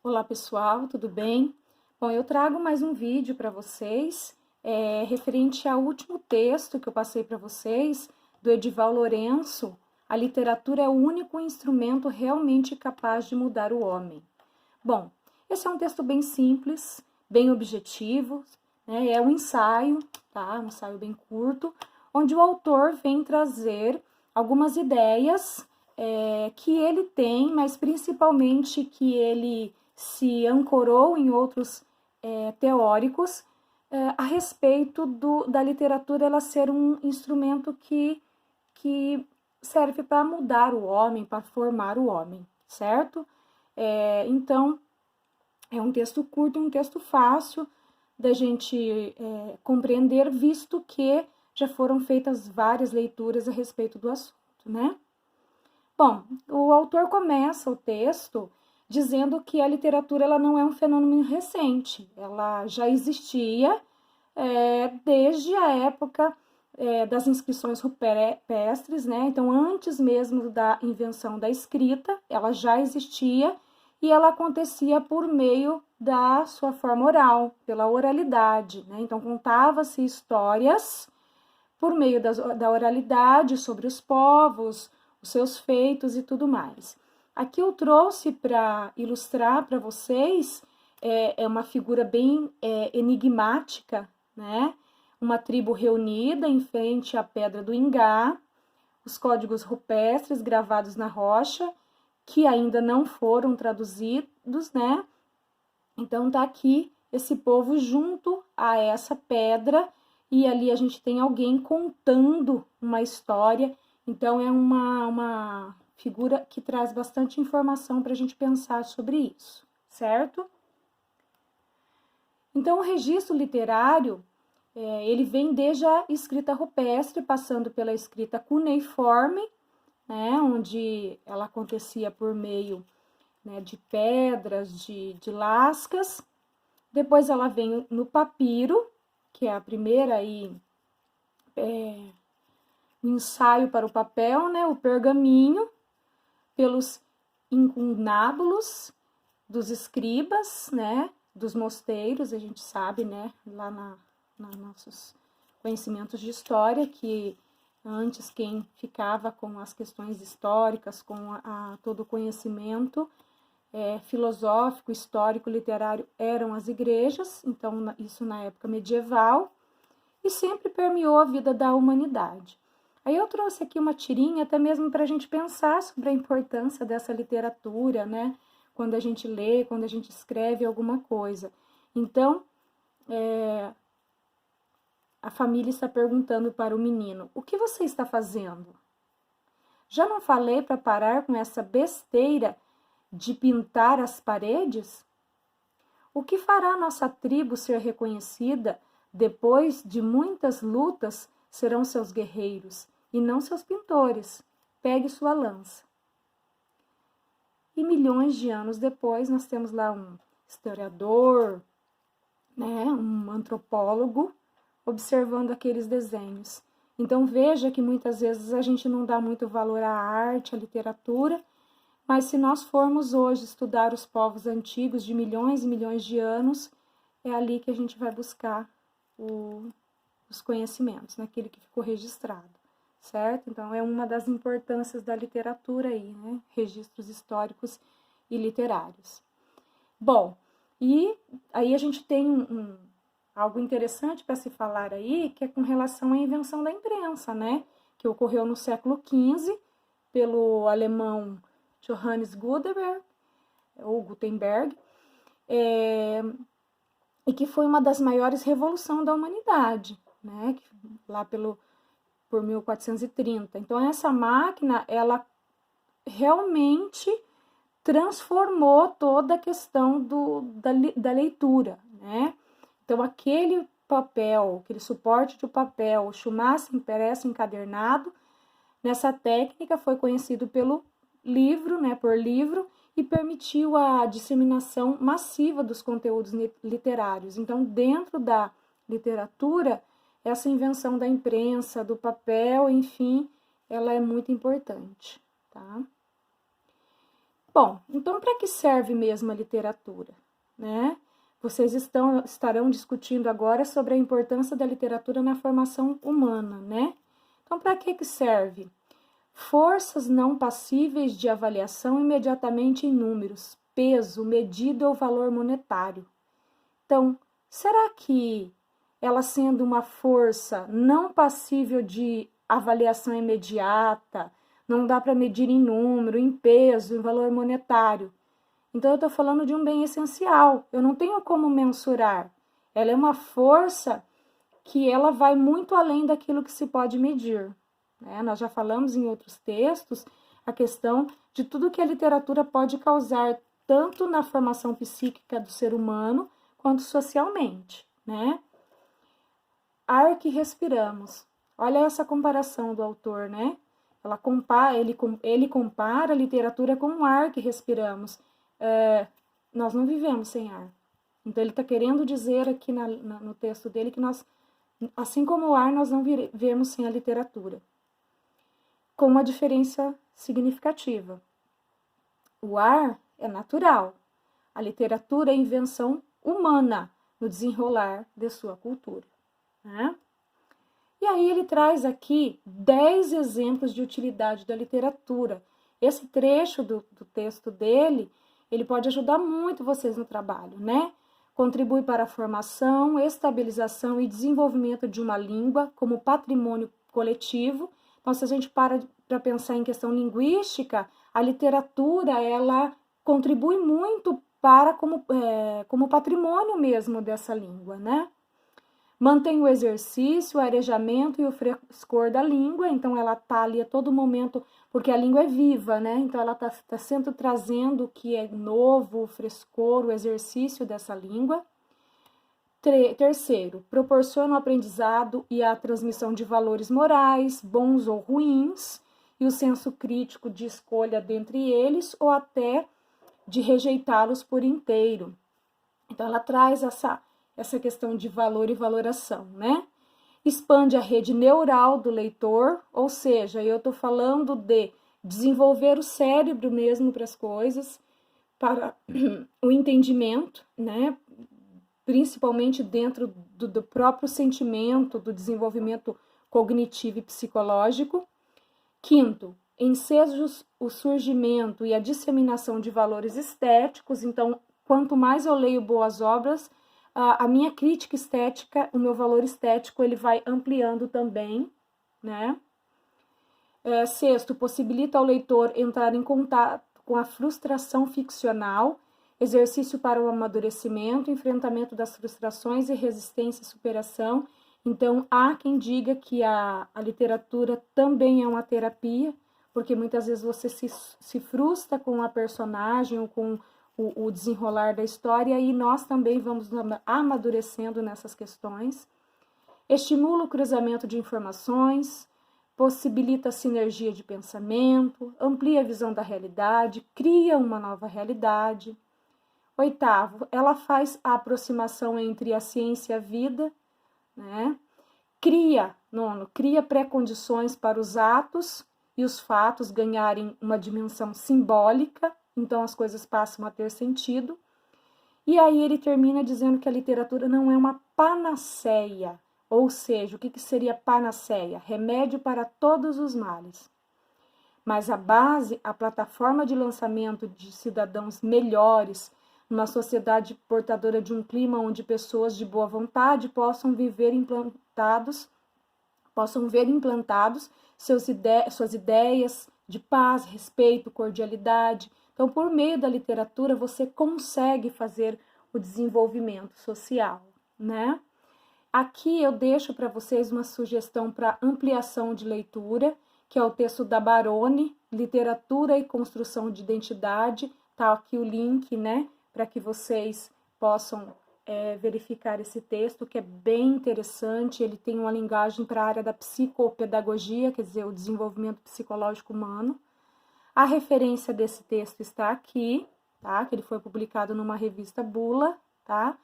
Olá pessoal, tudo bem? Bom, eu trago mais um vídeo para vocês, referente ao último texto que eu passei para vocês, do Edival Lourenço, A literatura é o único instrumento realmente capaz de mudar o homem. Bom, esse é um texto bem simples, bem objetivo, né? É um ensaio, tá? Um ensaio bem curto, onde o autor vem trazer algumas ideias que ele tem, mas principalmente que ele se ancorou em outros teóricos a respeito da literatura ela ser um instrumento que serve para mudar o homem, para formar o homem, certo? Então, é um texto curto, um texto fácil da gente compreender, visto que já foram feitas várias leituras a respeito do assunto, né? Bom, o autor começa o texto dizendo que a literatura ela não é um fenômeno recente, ela já existia desde a época das inscrições rupestres, né? Então, antes mesmo da invenção da escrita, ela já existia e ela acontecia por meio da sua forma oral, pela oralidade, né? Então, contava-se histórias por meio da oralidade sobre os povos, os seus feitos e tudo mais. Aqui eu trouxe para ilustrar para vocês uma figura bem enigmática, né? Uma tribo reunida em frente à Pedra do Ingá, os códigos rupestres gravados na rocha, que ainda não foram traduzidos, né? Então tá aqui esse povo junto a essa pedra e ali a gente tem alguém contando uma história. Então é uma figura que traz bastante informação para a gente pensar sobre isso, certo? Então o registro literário ele vem desde a escrita rupestre, passando pela escrita cuneiforme, né, onde ela acontecia por meio, né, de pedras, de lascas. Depois ela vem no papiro, que é a primeira aí, ensaio para o papel, né, o pergaminho, pelos incunábulos dos escribas, né, dos mosteiros, a gente sabe, né, lá na nossos conhecimentos de história, que antes quem ficava com as questões históricas, com todo o conhecimento filosófico, histórico, literário, eram as igrejas, então isso na época medieval, e sempre permeou a vida da humanidade. Aí eu trouxe aqui uma tirinha até mesmo para a gente pensar sobre a importância dessa literatura, né? Quando a gente lê, quando a gente escreve alguma coisa. Então, a família está perguntando para o menino: o que você está fazendo? Já não falei para parar com essa besteira de pintar as paredes? O que fará nossa tribo ser reconhecida depois de muitas lutas serão seus guerreiros e não seus pintores. Pegue sua lança. E milhões de anos depois nós temos lá um historiador, né, um antropólogo observando aqueles desenhos. Então veja que muitas vezes a gente não dá muito valor à arte, à literatura, mas se nós formos hoje estudar os povos antigos de milhões e milhões de anos, é ali que a gente vai buscar os conhecimentos, naquele que ficou registrado, certo? Então é uma das importâncias da literatura aí, né? Registros históricos e literários. Bom, e aí a gente tem algo interessante para se falar aí, que é com relação à invenção da imprensa, né? Que ocorreu no século XV pelo alemão Johannes Gutenberg, ou Gutenberg, e que foi uma das maiores revoluções da humanidade, né? Lá por 1430. Então, essa máquina, ela realmente transformou toda a questão da leitura, né? Então, aquele papel, aquele suporte de papel, o chumaço impresso encadernado, nessa técnica foi conhecido pelo livro, né, por livro, e permitiu a disseminação massiva dos conteúdos literários. Então, dentro da literatura, essa invenção da imprensa, do papel, enfim, ela é muito importante, tá? Bom, então para que serve mesmo a literatura, né? Vocês estarão discutindo agora sobre a importância da literatura na formação humana, né? Então, para que serve? Forças não passíveis de avaliação imediatamente em números, peso, medida ou valor monetário. Então, será que ela sendo uma força não passível de avaliação imediata, não dá para medir em número, em peso, em valor monetário? Então, eu estou falando de um bem essencial, eu não tenho como mensurar. Ela é uma força que ela vai muito além daquilo que se pode medir. Né? Nós já falamos em outros textos a questão de tudo que a literatura pode causar, tanto na formação psíquica do ser humano, quanto socialmente. Né? Ar que respiramos. Olha essa comparação do autor, né? Ele compara a literatura com o ar que respiramos. Nós não vivemos sem ar. Então, ele está querendo dizer aqui no texto dele que nós, assim como o ar, nós não vivemos sem a literatura. Com uma diferença significativa. O ar é natural. A literatura é invenção humana no desenrolar de sua cultura. Né? E aí ele traz aqui 10 exemplos de utilidade da literatura. Esse trecho do texto dele, ele pode ajudar muito vocês no trabalho, né? Contribui para a formação, estabilização e desenvolvimento de uma língua como patrimônio coletivo. Então, se a gente para pensar em questão linguística, a literatura, ela contribui muito para como patrimônio mesmo dessa língua, né? Mantém o exercício, o arejamento e o frescor da língua, então ela está ali a todo momento, porque a língua é viva, né? Então ela está sempre trazendo o que é novo, o frescor, o exercício dessa língua. Terceiro, proporciona o aprendizado e a transmissão de valores morais, bons ou ruins, e o senso crítico de escolha dentre eles, ou até de rejeitá-los por inteiro. Então ela traz essa questão de valor e valoração, né? Expande a rede neural do leitor, ou seja, eu estou falando de desenvolver o cérebro mesmo para as coisas, para o entendimento, né? Principalmente dentro do próprio sentimento, do desenvolvimento cognitivo e psicológico. Quinto, enseja o surgimento e a disseminação de valores estéticos, então, quanto mais eu leio boas obras, a minha crítica estética, o meu valor estético, ele vai ampliando também, né? Sexto, possibilita ao leitor entrar em contato com a frustração ficcional, exercício para o amadurecimento, enfrentamento das frustrações e resistência e superação. Então, há quem diga que a literatura também é uma terapia, porque muitas vezes você se frustra com a personagem ou com o desenrolar da história, e nós também vamos amadurecendo nessas questões. Estimula o cruzamento de informações, possibilita a sinergia de pensamento, amplia a visão da realidade, cria uma nova realidade. Oitavo, ela faz a aproximação entre a ciência e a vida, né? Cria pré-condições para os atos e os fatos ganharem uma dimensão simbólica, então as coisas passam a ter sentido. E aí ele termina dizendo que a literatura não é uma panaceia, ou seja, o que seria panaceia? Remédio para todos os males. Mas a base, a plataforma de lançamento de cidadãos melhores, numa sociedade portadora de um clima onde pessoas de boa vontade possam ver implantados suas ideias de paz, respeito, cordialidade. Então, por meio da literatura, você consegue fazer o desenvolvimento social, né? Aqui eu deixo para vocês uma sugestão para ampliação de leitura, que é o texto da Baroni, Literatura e Construção de Identidade. Tá aqui o link, né, para que vocês possam verificar esse texto, que é bem interessante. Ele tem uma linguagem para a área da psicopedagogia, quer dizer, o desenvolvimento psicológico humano. A referência desse texto está aqui, tá? Que ele foi publicado numa revista Bula, tá?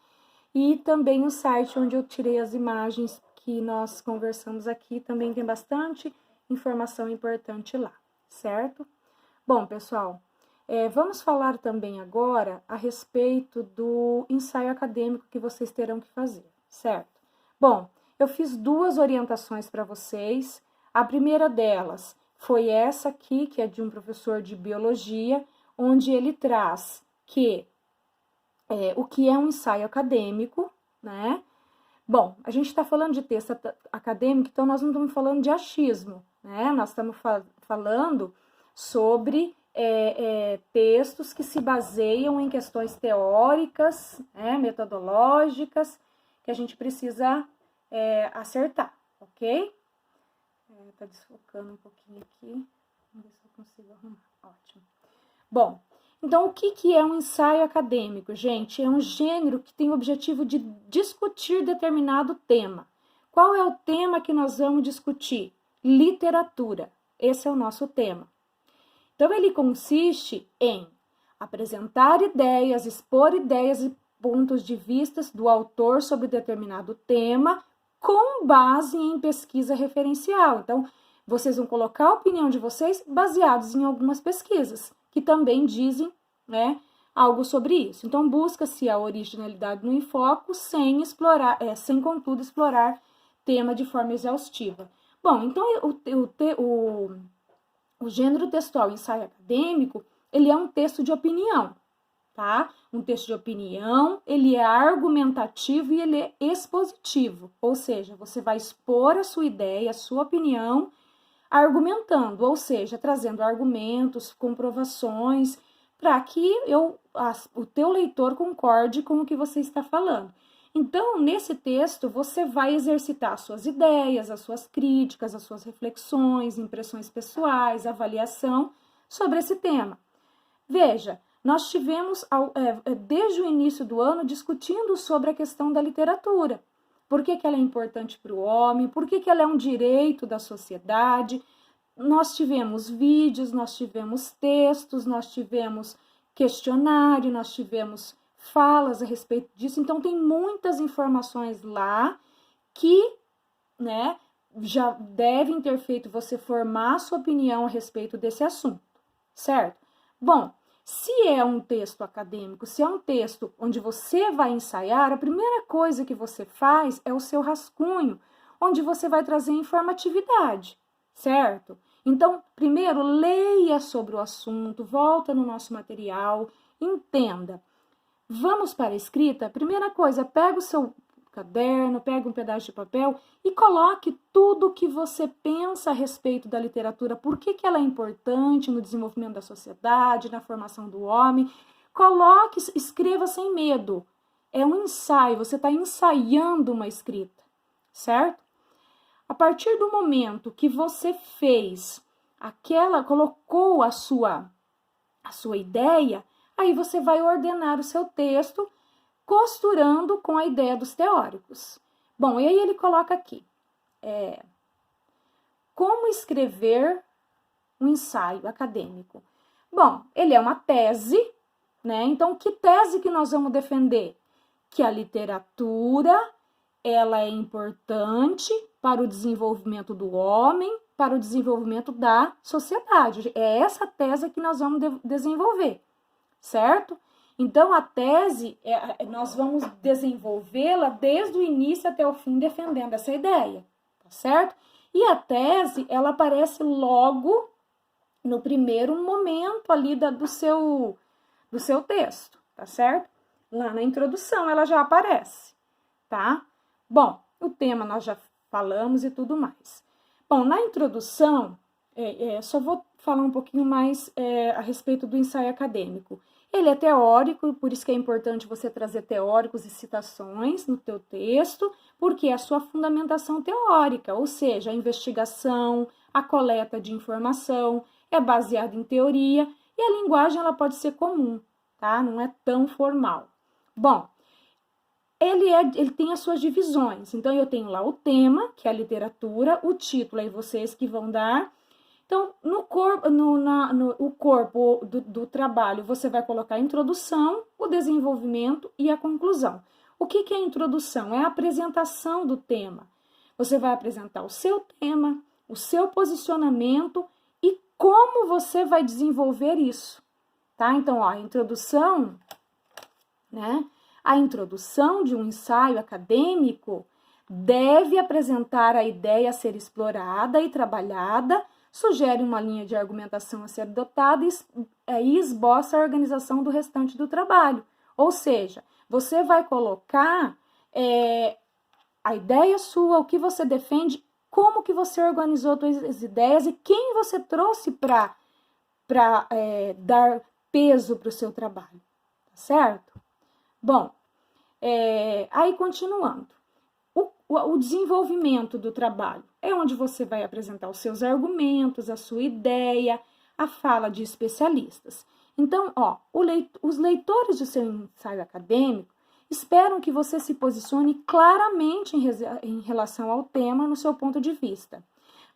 E também o site onde eu tirei as imagens que nós conversamos aqui, também tem bastante informação importante lá, certo? Bom, pessoal, Vamos falar também agora a respeito do ensaio acadêmico que vocês terão que fazer, certo? Bom, eu fiz 2 orientações para vocês. A primeira delas foi essa aqui, que é de um professor de biologia, onde ele traz que o que é um ensaio acadêmico, né? Bom, a gente está falando de texto acadêmico, então nós não estamos falando de achismo, né? Nós estamos falando sobre textos que se baseiam em questões teóricas, né, metodológicas, que a gente precisa acertar, ok? Tá desfocando um pouquinho aqui, vamos ver se eu consigo arrumar, ótimo. Bom, então o que é um ensaio acadêmico, gente? É um gênero que tem o objetivo de discutir determinado tema. Qual é o tema que nós vamos discutir? Literatura, esse é o nosso tema. Então, ele consiste em apresentar ideias, expor ideias e pontos de vista do autor sobre determinado tema com base em pesquisa referencial. Então, vocês vão colocar a opinião de vocês baseados em algumas pesquisas, que também dizem, né, algo sobre isso. Então, busca-se a originalidade no enfoque sem explorar, contudo, explorar tema de forma exaustiva. Bom, então, o gênero textual ensaio acadêmico, ele é um texto de opinião, tá? Um texto de opinião, ele é argumentativo e ele é expositivo, ou seja, você vai expor a sua ideia, a sua opinião, argumentando, ou seja, trazendo argumentos, comprovações, para que o teu leitor concorde com o que você está falando. Então, nesse texto, você vai exercitar as suas ideias, as suas críticas, as suas reflexões, impressões pessoais, avaliação sobre esse tema. Veja, nós tivemos, desde o início do ano, discutindo sobre a questão da literatura. Por que ela é importante para o homem, por que ela é um direito da sociedade. Nós tivemos vídeos, nós tivemos textos, nós tivemos questionário, nós tivemos falas a respeito disso, então tem muitas informações lá que, né, já devem ter feito você formar a sua opinião a respeito desse assunto, certo? Bom, se é um texto acadêmico, se é um texto onde você vai ensaiar, a primeira coisa que você faz é o seu rascunho, onde você vai trazer informatividade, certo? Então, primeiro, leia sobre o assunto, volta no nosso material, entenda. Vamos para a escrita? Primeira coisa, pega o seu caderno, pega um pedaço de papel e coloque tudo o que você pensa a respeito da literatura, por que ela é importante no desenvolvimento da sociedade, na formação do homem. Coloque, escreva sem medo. É um ensaio, você está ensaiando uma escrita, certo? A partir do momento que você fez colocou a sua ideia, aí você vai ordenar o seu texto, costurando com a ideia dos teóricos. Bom, e aí ele coloca aqui, como escrever um ensaio acadêmico? Bom, ele é uma tese, né? Então, que tese que nós vamos defender? Que a literatura, ela é importante para o desenvolvimento do homem, para o desenvolvimento da sociedade. É essa tese que nós vamos desenvolver. Certo? Então, a tese, nós vamos desenvolvê-la desde o início até o fim, defendendo essa ideia, tá certo? E a tese, ela aparece logo no primeiro momento ali do seu texto, tá certo? Lá na introdução ela já aparece, tá? Bom, o tema nós já falamos e tudo mais. Bom, na introdução, só vou falar um pouquinho mais a respeito do ensaio acadêmico. Ele é teórico, por isso que é importante você trazer teóricos e citações no teu texto, porque é a sua fundamentação teórica, ou seja, a investigação, a coleta de informação, é baseada em teoria e a linguagem ela pode ser comum, tá? Não é tão formal. Bom, ele tem as suas divisões, então eu tenho lá o tema, que é a literatura, o título aí vocês que vão dar. Então, no corpo do trabalho, você vai colocar a introdução, o desenvolvimento e a conclusão. O que é a introdução? É a apresentação do tema. Você vai apresentar o seu tema, o seu posicionamento e como você vai desenvolver isso, tá? Então, ó, a introdução, né? A introdução de um ensaio acadêmico deve apresentar a ideia a ser explorada e trabalhada, sugere uma linha de argumentação a ser adotada e esboça a organização do restante do trabalho. Ou seja, você vai colocar a ideia sua, o que você defende, como que você organizou suas ideias e quem você trouxe para dar peso para o seu trabalho, tá certo? Bom, aí continuando. O desenvolvimento do trabalho é onde você vai apresentar os seus argumentos, a sua ideia, a fala de especialistas. Então, ó, os leitores do seu ensaio acadêmico esperam que você se posicione claramente em relação ao tema no seu ponto de vista.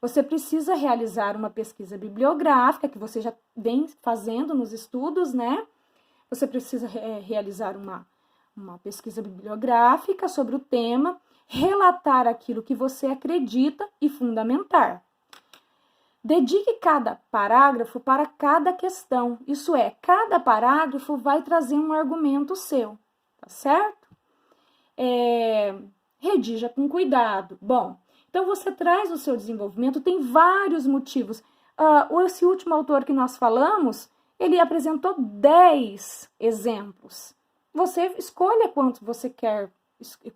Você precisa realizar uma pesquisa bibliográfica, que você já vem fazendo nos estudos, né? Você precisa realizar uma pesquisa bibliográfica sobre o tema, relatar aquilo que você acredita e fundamentar. Dedique cada parágrafo para cada questão, isso é, cada parágrafo vai trazer um argumento seu, tá certo? Redija com cuidado. Bom, então você traz o seu desenvolvimento, tem vários motivos. Esse último autor que nós falamos, ele apresentou 10 exemplos. Você escolha quantos você quer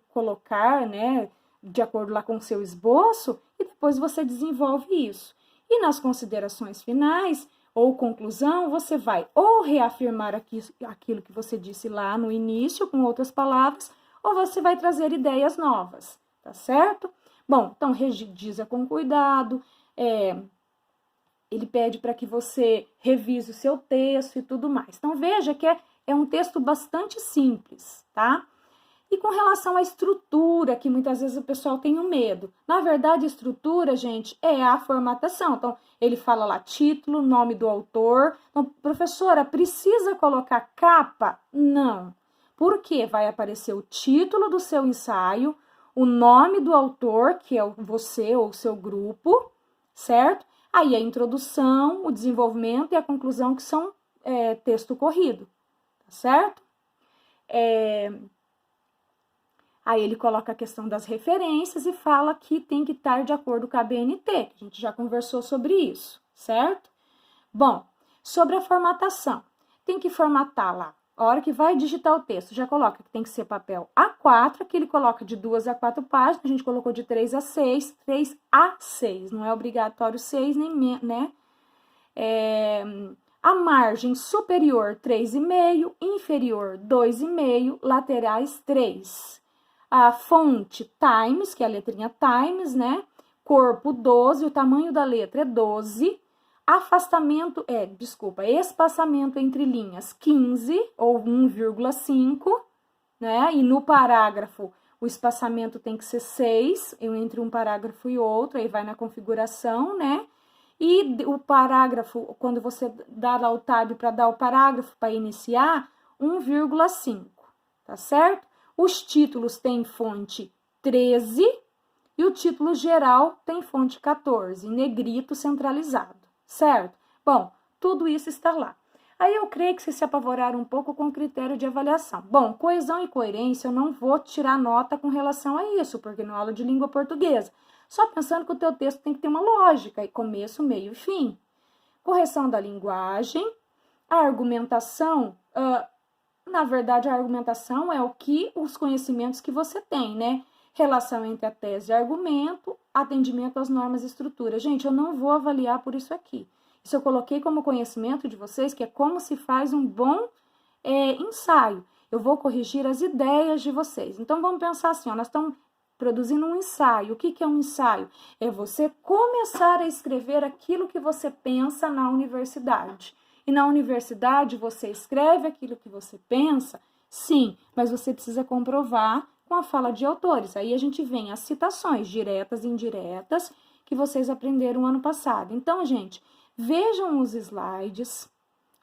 colocar, né, de acordo lá com o seu esboço, e depois você desenvolve isso. E nas considerações finais ou conclusão, você vai ou reafirmar aquilo que você disse lá no início, com outras palavras, ou você vai trazer ideias novas, tá certo? Bom, então rediza com cuidado, ele pede para que você revise o seu texto e tudo mais. Então veja que é um texto bastante simples, tá? E com relação à estrutura, que muitas vezes o pessoal tem um medo. Na verdade, a estrutura, gente, é a formatação. Então, ele fala lá título, nome do autor. Então, professora, precisa colocar capa? Não. Por quê? Vai aparecer o título do seu ensaio, o nome do autor, que é você ou o seu grupo, certo? Aí a introdução, o desenvolvimento e a conclusão, que são texto corrido, tá certo? Aí ele coloca a questão das referências e fala que tem que estar de acordo com a BNT, que a gente já conversou sobre isso, certo? Bom, sobre a formatação, tem que formatar lá. A hora que vai digitar o texto, já coloca que tem que ser papel A4, que ele coloca de 2 a 4 páginas, a gente colocou de 3 a 6, 3 a 6, não é obrigatório 6, nem, né? A margem superior 3,5, inferior 2,5, laterais 3. A fonte Times, que é a letrinha Times, né? Corpo 12, o tamanho da letra é 12. Espaçamento entre linhas 15 ou 1,5, né? E no parágrafo o espaçamento tem que ser 6 entre um parágrafo e outro, aí vai na configuração, né? E o parágrafo, quando você dá lá o tab para dar o parágrafo para iniciar, 1,5, tá certo? Os títulos têm fonte 13 e o título geral tem fonte 14, em negrito centralizado, certo? Bom, tudo isso está lá. Aí eu creio que vocês se apavoraram um pouco com o critério de avaliação. Bom, coesão e coerência eu não vou tirar nota com relação a isso, porque não é aula de língua portuguesa. Só pensando que o teu texto tem que ter uma lógica, e começo, meio e fim. Correção da linguagem, a argumentação... Na verdade, a argumentação é os conhecimentos que você tem, né? Relação entre a tese e argumento, atendimento às normas e estrutura. Gente, eu não vou avaliar por isso aqui. Isso eu coloquei como conhecimento de vocês, que é como se faz um bom ensaio. Eu vou corrigir as ideias de vocês. Então, vamos pensar assim, ó, nós estamos produzindo um ensaio. O que é um ensaio? É você começar a escrever aquilo que você pensa na universidade. E na universidade você escreve aquilo que você pensa? Sim, mas você precisa comprovar com a fala de autores. Aí a gente vem as citações diretas e indiretas que vocês aprenderam ano passado. Então, gente, vejam os slides,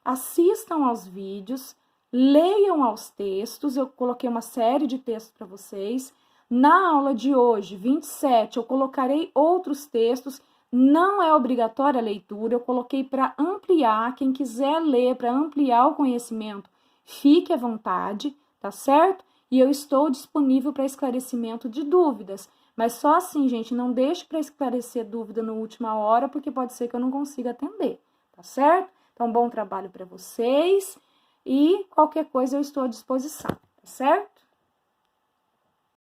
assistam aos vídeos, leiam aos textos. Eu coloquei uma série de textos para vocês. Na aula de hoje, 27, eu colocarei outros textos. Não é obrigatória a leitura, eu coloquei para ampliar, quem quiser ler, para ampliar o conhecimento, fique à vontade, tá certo? E eu estou disponível para esclarecimento de dúvidas, mas só assim, gente, não deixe para esclarecer dúvida na última hora, porque pode ser que eu não consiga atender, tá certo? Então, bom trabalho para vocês e qualquer coisa eu estou à disposição, tá certo?